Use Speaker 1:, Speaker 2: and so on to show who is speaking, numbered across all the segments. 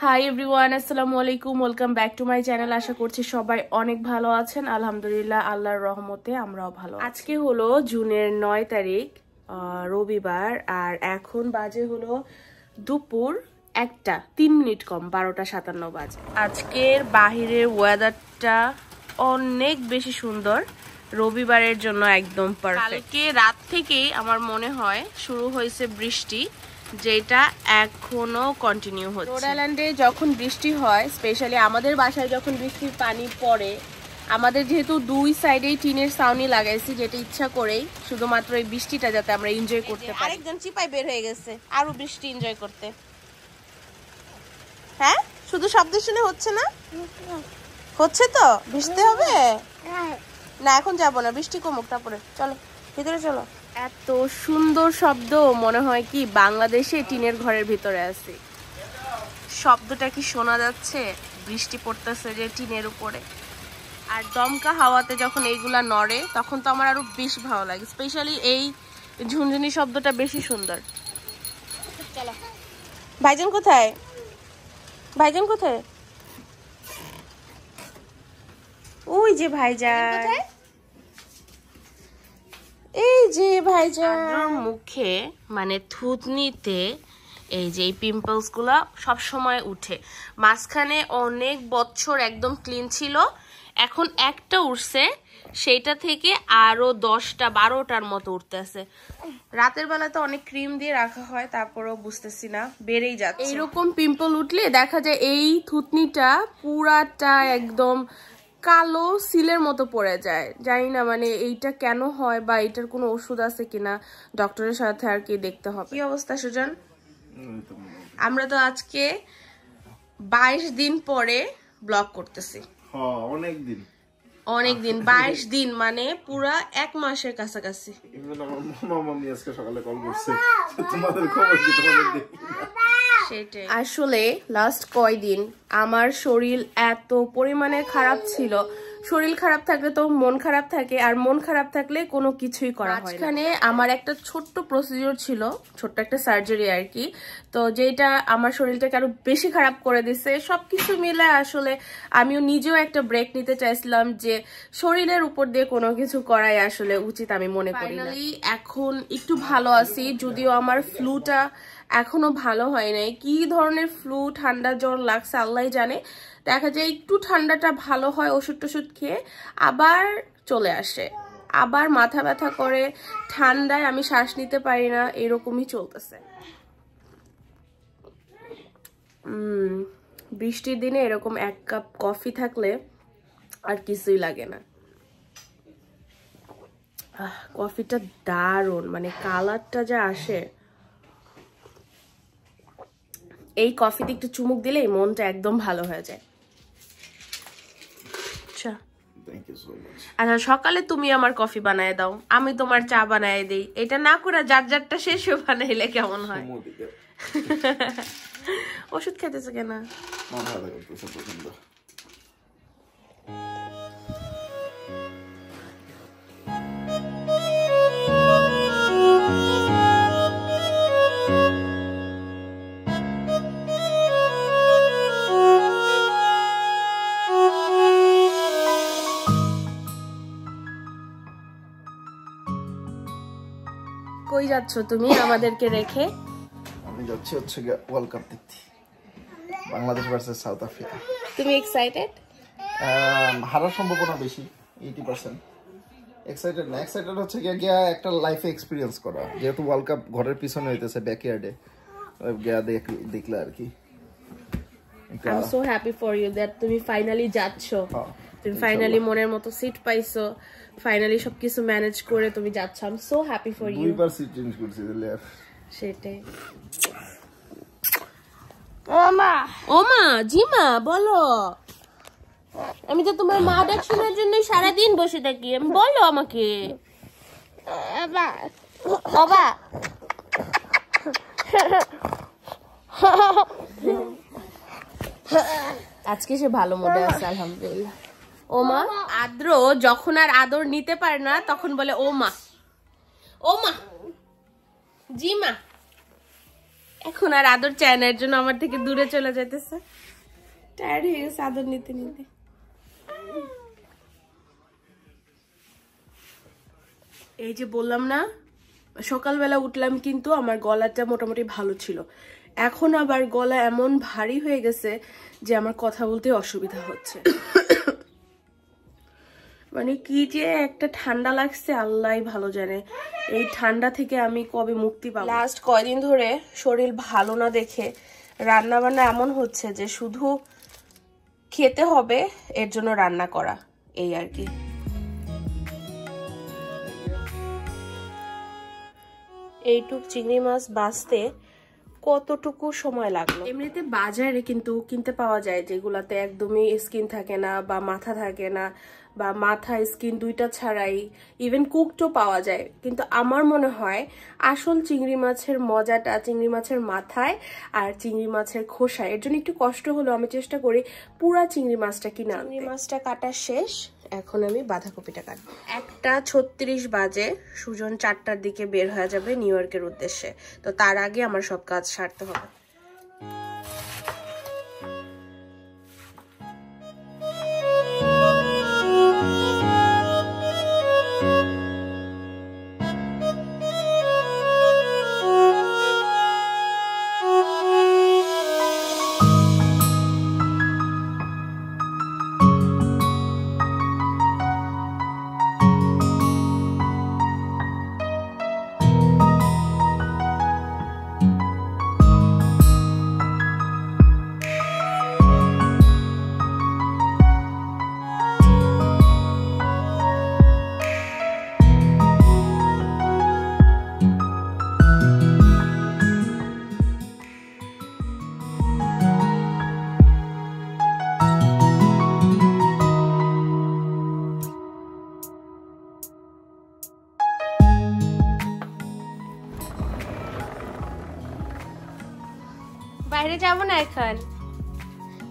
Speaker 1: High everyone, আসসালামু আলাইকুম, welcome back to my channel. আশা করছি সবাই অনেক ভালো আছেন। আলহামদুলিল্লাহ, আল্লাহর রহমতে আমরাও ভালো। আজকে হলো জুনের 9 তারিখ, রবিবার, আর এখন বাজে হলো দুপুর 1:03 কম, 12:57 বাজে। আজকের বাহিরের ওয়েদারটা অনেক বেশি সুন্দর, রবিবারের জন্য একদম পারফেক্ট। কালকে রাত থেকেই আমার মনে হয় শুরু হয়েছে বৃষ্টি, যেটা এখনো কন্টিনিউ হচ্ছে। রোড আইল্যান্ডে যখন বৃষ্টি হয়, স্পেশালি আমাদের বাসায় যখন বৃষ্টির পানি পড়ে, আমাদের যেহেতু দুই সাইডেই টিনের ছাউনি লাগাইছি, যেটা ইচ্ছা করেই শুধুমাত্র এই বৃষ্টিটা যাতে আমরা এনজয় করতে পারি। আরেকজন চিপাই বের হয়ে গেছে আরো বৃষ্টি এনজয় করতে। হ্যাঁ, শুধু শব্দ শুনে হচ্ছে না, হচ্ছে তো ভিজতে হবে না। এখন যাবো না, বৃষ্টি কমুক তারপরে চলো ভিতরে চলো। এত সুন্দর শব্দ, মনে হয় কি বাংলাদেশে টিনের ঘরের ভিতরে আছি। শব্দটা কি শোনা যাচ্ছে? বৃষ্টি পড়তেছে যে টিনের উপরে, আর দমকা হাওয়াতে যখন এইগুলা নড়ে তখন তো আমার আরো বেশি ভালো লাগে। স্পেশালি এই ঝুনঝুনি শব্দটা বেশি সুন্দর। চলো, ভাইজান কোথায়? ভাইজান কোথায়? ওই যে ভাইজান, এই যে ভাইজান। মুখে মানে থুতনিতে এই যে পিম্পলস গুলা সব সময় উঠে। মাঝখানে অনেক বছর একদম ক্লিন ছিল, এখন একটা উঠছে, সেইটা থেকে আরো 10টা-12টার মতো উঠতেছে। রাতের বেলা তো অনেক ক্রিম দিয়ে রাখা হয়, তারপরেও বুঝতেছি না, বেড়েই যাচ্ছে। এইরকম পিম্পল উঠলে দেখা যায় এই থুতনিটা পুরাটা একদম কালো সিলের মতো পড়ে যায়। জানি না মানে এইটা কেন হয় বা এটার কোনো ওষুধ আছে কিনা, ডক্টরের সাথে আর কি দেখতে হবে। কি অবস্থা সুজন? আমরা তো আজকে 22 দিন পরে ব্লগ করতেছি। অনেকদিন 22 দিন মানে পুরা 1 মাসের কাছাকাছি। আসলে লাস্ট কয়দিন আমার শরীর এত পরিমাণে খারাপ ছিল। শরীর খারাপ থাকলে তো মন খারাপ থাকে, আর মন খারাপ থাকলে কোনো কিছুই করা হয় না। মাঝখানে আমার একটা ছোট্ট প্রসিডিওর ছিল, ছোট্ট একটা সার্জারি আর কি, তো যেটা আমার শরীরটাকে আরো বেশি খারাপ করে দিছে। সবকিছু মিলে আসলে আমিও নিজেও একটা ব্রেক নিতে চাইছিলাম, যে শরীরের উপর দিয়ে কোনো কিছু করাই আসলে উচিত আমি মনে করি না। এখন একটু ভালো আছি, যদিও আমার ফ্লুটা এখনো ভালো হয় নাই। কি ধরনের ফ্লু, ঠান্ডা জ্বর লাগছে আল্লাহ জানে। দেখা যায় একটু ঠান্ডাটা ভালো হয় ওষুধ টষুধ খেয়ে, আবার চলে আসে, আবার মাথা ব্যথা করে, ঠান্ডায় আমি শ্বাস নিতে পারি না, এরকমই চলতেছে। বৃষ্টির দিনে এরকম 1 কাপ কফি থাকলে আর কিছুই লাগে না। কফিটা দারুণ, মানে কালারটা যা আসে, এই কফিতে একটু চুমুক দিলেই মনটা একদম ভালো হয়ে যায়। আচ্ছা, সকালে তুমি আমার কফি বানায় দাও, আমি তোমার চা বানায় দিই। এটা না করে যার যারটা শেষ হয়ে বানাইলে কেমন হয়? ওষুধ খেতেছে কেন? কই যাচ্ছ তুমি আমাদেরকে রেখে?
Speaker 2: আমি যাচ্ছি হচ্ছে ওয়ার্ল্ড কাপ দেখতে, বাংলাদেশ ভার্সেস সাউথ আফ্রিকা।
Speaker 1: তুমি এক্সাইটেড?
Speaker 2: হারার সম্ভাবনা বেশি, 80%। এক্সাইটেড না, এক্সাইটেড হচ্ছে গিয়া একটা লাইফে এক্সপিরিয়েন্স করা, যেহেতু ওয়ার্ল্ড কাপ ঘরের পিছনে হইতেছে, ব্যাকইয়ার্ডে গিয়া দেখলে আর কি।
Speaker 1: I am so happy for you that তুমি ফাইনালি যাচ্ছ। তুমি ফাইনালি মনের মতো সিট পাইছো, ফাইনালি সবকিছু ম্যানেজ করে তুমি যাচ্ছ। I am so happy for you.
Speaker 2: দুইবার সিট চেঞ্জ করছি দিলে
Speaker 1: সেটাই। ওমা জিমা বলো, আমি তো তোমার মা ডাক শোনার জন্য সারাদিন বসে থাকি। আমি বলো আমাকে বাবা। আজকে সে ভালো মুডে আছে আলহামদুলিল্লাহ। ওমা আদ্র যখন আর আদর নিতে পারে না তখন বলে ওমা। ওমা জিমা, এখন আর আদর চায় না, এর জন্য আমার থেকে দূরে চলে যেতেছে। টায়ার্ড হয়ে গেছে আদর নিতে নিতে। এই যে বললাম না, সকালবেলা উঠলাম কিন্তু আমার গলাটা মোটামুটি ভালো ছিল, এখন আবার গলা এমন ভারী হয়ে গেছে যে আমার কথা বলতে অসুবিধা হচ্ছে। মানে কি যে একটা ঠান্ডা লাগছে আল্লাহই ভালো জানে, এই ঠান্ডা থেকে আমি কবে মুক্তি পাবো। লাস্ট কয়দিন ধরে শরীর ভালো না দেখে রান্না বান্না এমন হচ্ছে যে শুধু খেতে হবে, এর জন্য রান্না করা, এই আর কি। এইটুক চিংড়ি মাছ বাছতে কতটুকু সময় লাগলো। এমনিতে বাজারে কিন্তু কিনতে পাওয়া যায় যেগুলাতে একদমই স্কিন থাকে না বা মাথা থাকে না, বা মাথা স্কিন দুইটা ছাড়াই ইভেন কুকডও পাওয়া যায়। কিন্তু আমার মনে হয় আসল চিংড়ি মাছের মজাটা চিংড়ি মাছের মাথায় আর চিংড়ি মাছের খোসায়। এর জন্য একটু কষ্ট হলো, আমি চেষ্টা করি পুরা চিংড়ি মাছটা কিনা। চিংড়ি মাছটা কাটা শেষ, এখন আমি বাঁধাকপিটা কাটবো। 1:36 বাজে, সুজন 4টার দিকে বের হয়ে যাবে নিউ ইয়র্কের উদ্দেশ্যে, তো তার আগে আমার সব কাজ সারতে হবে। বাইরে যাব না, এখন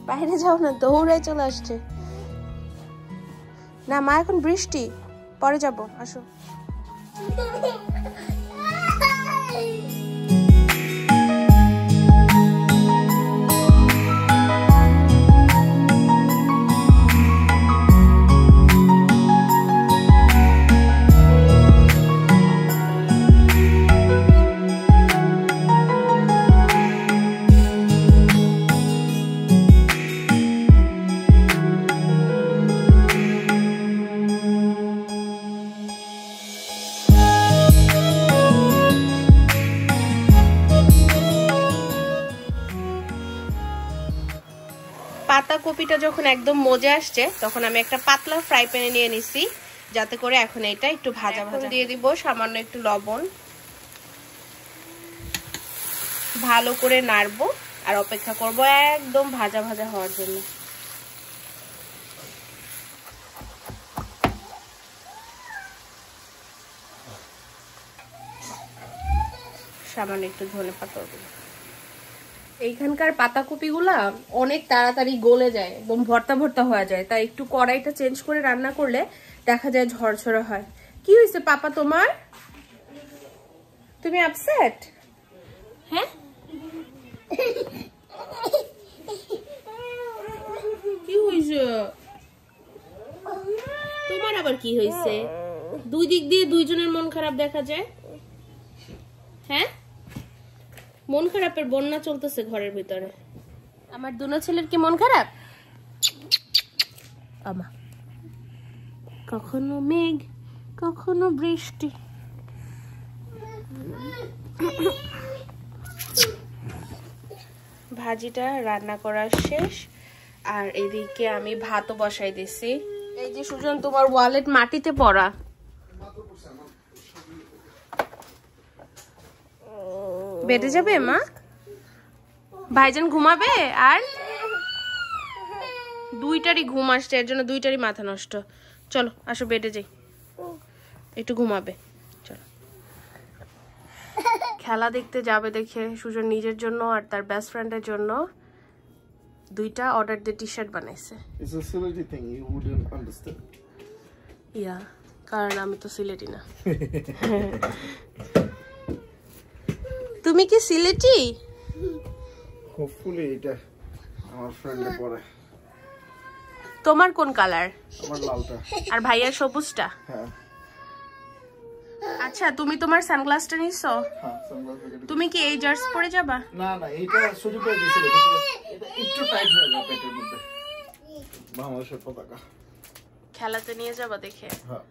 Speaker 1: বাইরে যাও না, দৌড়ে চলে আসছে। না মা, এখন বৃষ্টি, পরে যাব, আসো। পাতাকপিটা যখন একদম মজে আসছে তখন আমি একটা পাতলা ফ্রাই প্যানে নিয়ে নিছি, যাতে করে এখন এটা একটু ভাজা ভাজা দিয়ে দিব। সামান্য একটু লবণ, ভালো করে নাড়বো আর অপেক্ষা করব একদম ভাজা ভাজা হওয়ার জন্য। সামান্য একটু ধনেপাতা দেব। এইখানকার পাতাকপিগুলা অনেক তাড়াতাড়ি গলে যায়, একদম ভর্তা ভর্তা হয়ে যায়, তাই একটু কড়াইটা চেঞ্জ করে রান্না করলে দেখা যায় ঝরঝরে হয়। কি হয়েছে পাপা তোমার? তুমি আপসেট? হ্যাঁ, কি হয়েছে তোমার? আবার কি হয়েছে? দুই দিক দিয়ে দুইজনের মন খারাপ দেখা যায়। হ্যাঁ, মন খারাপের বন্যা চলতেছে ঘরের ভিতরে। আমার দুনো ছেলের কি মন খারাপ? আমা কখনো মেঘ কখনো বৃষ্টি। ভাজিটা রান্না করা শেষ, আর এদিকে আমি ভাতও বসাই দিছি। এই যে সুজন, তোমার ওয়ালেট মাটিতে পড়া। বেডে যাবে মা? ভাইজান ঘুমাবে? আর দুইটারই ঘুম আসছে, এর জন্য দুইটারই মাথা নষ্ট। চলো আসো বেডে যাই, একটু ঘুমাবে। চলো, খেলা দেখতে যাবে দেখে সুজন নিজের জন্য আর তার বেস্ট ফ্রেন্ডের জন্য দুইটা অর্ডার দিয়ে টি শার্ট বানাইছে।
Speaker 2: It's a silly thing, you wouldn't understand.
Speaker 1: ইয়া, কারণ আমি তো সিলেটি না। তুমি কি সিলেটি?
Speaker 2: হোপফুলি এটা আমার ফ্রেন্ডে পরে।
Speaker 1: তোমার কোন কালার?
Speaker 2: আমার লালটা।
Speaker 1: আর ভাইয়ার সবুজটা?
Speaker 2: হ্যাঁ।
Speaker 1: আচ্ছা, তুমি তোমার সানগ্লাসটা নিছো?
Speaker 2: হ্যাঁ, সানগ্লাস।
Speaker 1: তুমি কি এই জার্স পরে যাবা?
Speaker 2: না না, এইটা সুযোগ পেয়ে দিয়েছিল, কিন্তু এটা একটু টাইট হয়ে যাবে পেটের মধ্যে। বাংলাদেশের পতাকা
Speaker 1: খেলাতে নিয়ে যাবা দেখে।
Speaker 2: হ্যাঁ।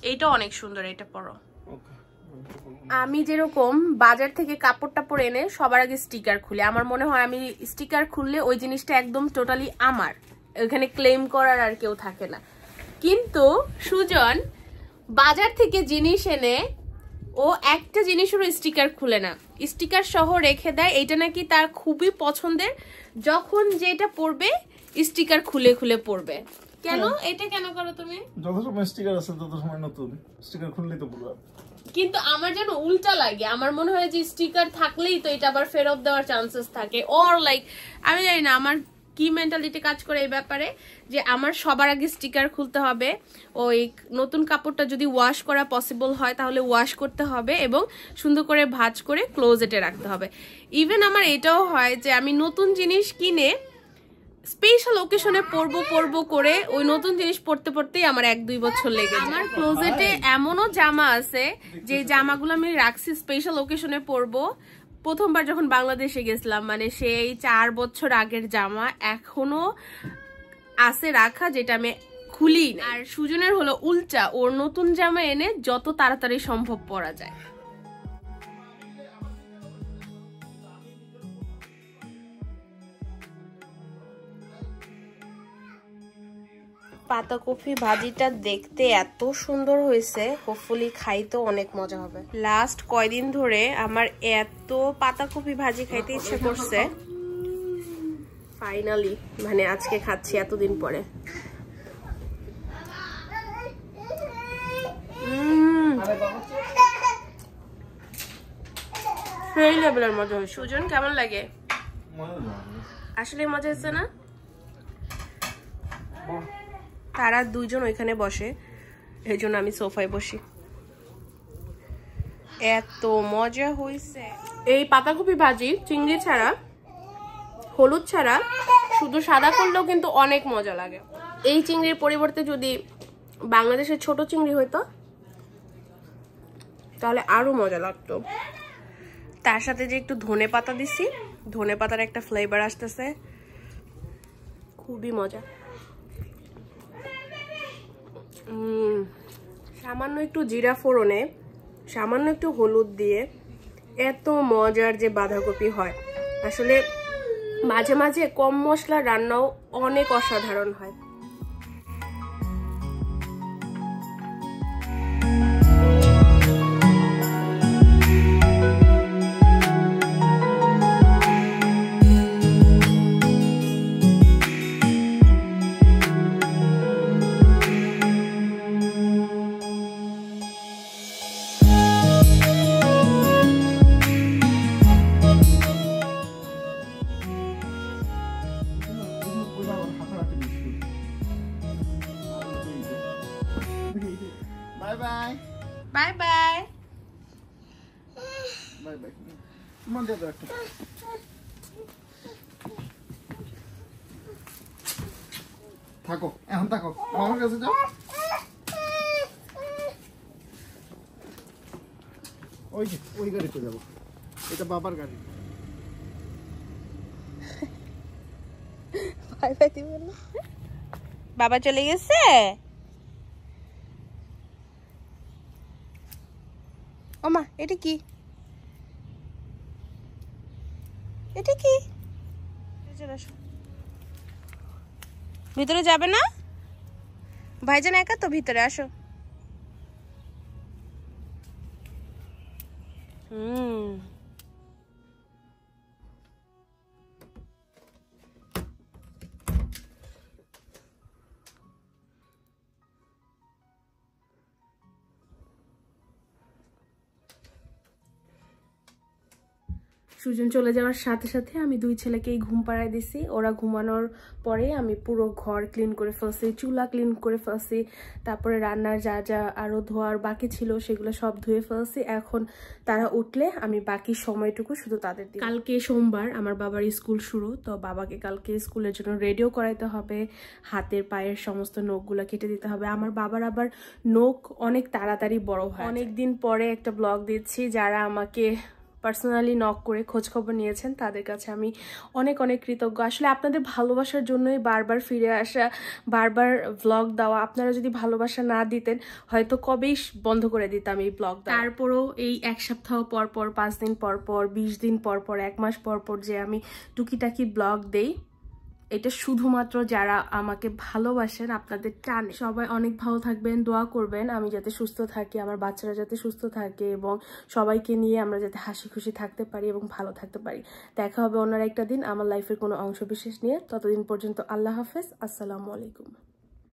Speaker 1: এইটা অনেক সুন্দর, এটা পরো। আমি যেরকম বাজার থেকে কাপড় টাপড় এনে সবার আগে স্টিকার খুলি, আমার মনে হয় আমি স্টিকার খুললে ওই জিনিসটা একদম টোটালি আমার, ওখানে ক্লেম করার আর কেউ থাকে না। কিন্তু সুজন বাজার থেকে জিনিস এনে ও একটা জিনিসেরও স্টিকার খুলে না, স্টিকার সহ রেখে দেয়। এটা নাকি তার খুবই পছন্দের, যখন যেটা পরবে স্টিকার খুলে খুলে পরবে। কেন এটা কেন করো তুমি?
Speaker 2: যত সময় স্টিকার আছে তত সময় নতুন স্টিকার খুললেই তো পুরো।
Speaker 1: কিন্তু আমার যেন উল্টা লাগে, আমার মনে হয় যে স্টিকার থাকলেই তো এটা আবার ফেরত দেওয়ার চান্সেস থাকে, অর লাইক আমি জানি না আমার কি মেন্টালিটি কাজ করে এই ব্যাপারে, যে আমার সবার আগে স্টিকার খুলতে হবে। ওই নতুন কাপড়টা যদি ওয়াশ করা পসিবল হয় তাহলে ওয়াশ করতে হবে এবং সুন্দর করে ভাঁজ করে ক্লোজেটে রাখতে হবে। ইভেন আমার এটাও হয় যে আমি নতুন জিনিস কিনে স্পেশাল ওকেশনে পরবো করে ওই নতুন জিনিস পরতে পরতেই আমার 1-2 বছর লেগে যায়। আমার ক্লোজেটে এমনও জামা আছে যে জামাগুলো আমি রাখছি স্পেশাল ওকেশনে পরবো। প্রথমবার যখন বাংলাদেশে গেছিলাম, মানে সেই 4 বছর আগের জামা এখনো আছে রাখা, যেটা আমি খুলি। আর সুজনের হলো উল্টা, ওর নতুন জামা এনে যত তাড়াতাড়ি সম্ভব পরা যায়। পাতাকপি ভাজিটা দেখতে এত সুন্দর হয়েছে, হোপফুলি খাইতে অনেক মজা হবে। লাস্ট কয়দিন ধরে আমার এত পাতাকপি ভাজি খাইতে ইচ্ছে করছে, ফাইনালি মানে আজকে খাচ্ছি এতদিন পরে। সেই লেভেলের মজা হয়েছে। সুজন কেমন লাগে? আসলে মজা হচ্ছে না? তারা দুইজন ওইখানে বসে, এই জন্য আমি সোফায় বসি। এত মজা হয়েছে। এই পাতাকপি ভাজি চিংড়ি ছাড়া, হলুদ ছাড়া, শুধু সাদা করলেও কিন্তু অনেক মজা লাগে। এই চিংড়ির পরিবর্তে যদি বাংলাদেশের ছোট চিংড়ি হইতো তাহলে আরো মজা লাগতো। তার সাথে যে একটু ধনে পাতা দিছি, ধনে পাতার একটা ফ্লেভার আসতেছে, খুবই মজা। সামান্য একটু জিরা ফোড়নে, সামান্য একটু হলুদ দিয়ে এত মজার যে বাঁধাকপি হয়, আসলে মাঝে মাঝে কম মশলা রান্নাও অনেক অসাধারণ হয়। Bye bye.
Speaker 2: থাকো, এখন থাকো, মামার কাছে যাও। ওই যে ওই গাড়িতে যাবো, এটা বাবার গাড়ি।
Speaker 1: বাবা চলে গেছে। ওমা, এটা কি? এটা কি? ভিতরে যাবে না? ভাইজান একা তো, ভিতরে আসো। সুজন চলে যাওয়ার সাথে সাথে আমি 2 ছেলেকেই ঘুম পাড়ায় দিছি। ওরা ঘুমানোর পরে আমি পুরো ঘর ক্লিন করে ফেলছি, চুলা ক্লিন করে ফেলছি, তারপরে রান্নার যা যা আরও ধোয়ার বাকি ছিল সেগুলো সব ধুয়ে ফেলছি। এখন তারা উঠলে আমি বাকি সময়টুকু শুধু তাদের দিই। কালকে সোমবার, আমার বাবার স্কুল শুরু, তো বাবাকে কালকে স্কুলের জন্য রেডিও করাইতে হবে, হাতের পায়ের সমস্ত নখগুলো কেটে দিতে হবে। আমার বাবার আবার নখ অনেক তাড়াতাড়ি বড় হয়। অনেকদিন পরে একটা ব্লগ দিচ্ছি, যারা আমাকে পার্সোনালি নক করে খোঁজখবর নিয়েছেন তাদের কাছে আমি অনেক অনেক কৃতজ্ঞ। আসলে আপনাদের ভালোবাসার জন্যই বারবার ফিরে আসা, বারবার ব্লগ দেওয়া। আপনারা যদি ভালোবাসা না দিতেন হয়তো কবেই বন্ধ করে দিতাম এই ব্লগ। তারপরও এই 1 সপ্তাহ পর পর, 5 দিন পর পর, 20 দিন পর পর, 1 মাস পর পর যে আমি টুকিটাকি ব্লগ দেই, এটা শুধুমাত্র যারা আমাকে ভালোবাসেন, আপনাদের টানে। সবাই অনেক ভালো থাকবেন, দোয়া করবেন আমি যাতে সুস্থ থাকি, আমার বাচ্চারা যাতে সুস্থ থাকে এবং সবাইকে নিয়ে আমরা যাতে হাসি খুশি থাকতে পারি এবং ভালো থাকতে পারি। দেখা হবে অন্য একটা দিন আমার লাইফের কোনো অংশ বিশেষ নিয়ে। ততদিন পর্যন্ত আল্লাহ হাফেজ, আসসালামু আলাইকুম।